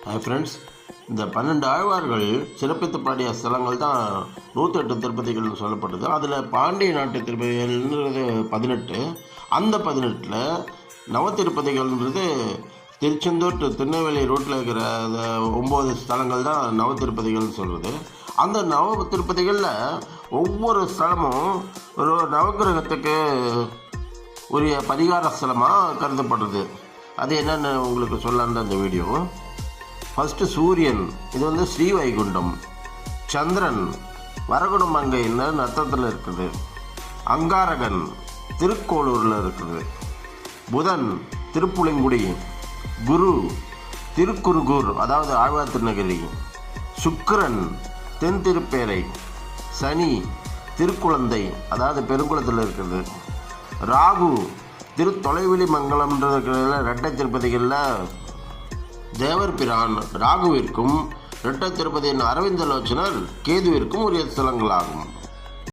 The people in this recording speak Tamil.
ஹாய் ஃப்ரெண்ட்ஸ், இந்த 12 ஆழ்வார்கள் சிறப்பித்து பாடிய ஸ்தலங்கள் தான் 108 திருப்பதிகள்னு சொல்லப்படுது. அதில் பாண்டிய நாட்டு திருப்பதிகள்ன்றது 18. அந்த 18ல் நவ திருப்பதிகள்ன்றது திருச்செந்தூர் டு திருநெல்வேலி ரூட்டில் இருக்கிற 9 ஸ்தலங்கள் தான் நவ திருப்பதிகள்னு சொல்கிறது. அந்த நவ திருப்பதிகளில் ஒவ்வொரு ஸ்தலமும் ஒரு நவகிரகத்துக்கு உரிய பரிகார ஸ்தலமாக கருதப்படுறது. அது என்னென்னு உங்களுக்கு சொல்லலான்னு அந்த வீடியோ. ஃபஸ்ட்டு சூரியன், இது ஸ்ரீவைகுண்டம். சந்திரன் வரகுணமங்கைன்னு நத்தத்தில் இருக்குது. அங்காரகன் திருக்கோளூரில் இருக்குது. புதன் திருப்புளிங்குடி. குரு திருக்குறுகூர், அதாவது ஆழ்வார் திருநகரி. சுக்கிரன் தென் திருப்பேரை. சனி திருக்குழந்தை, அதாவது பெருங்குளத்தில் இருக்குது. ராகு தொலைவெளி மங்கலம்ன்ற ரெட்டை திருப்பதிகளில் தேவர் பிரான் ராகுவிற்கும், இரட்டை திருப்பதியின் அரவிந்தலோச்சனர் கேதுவிற்கும் உரிய ஸ்தலங்களாகும்.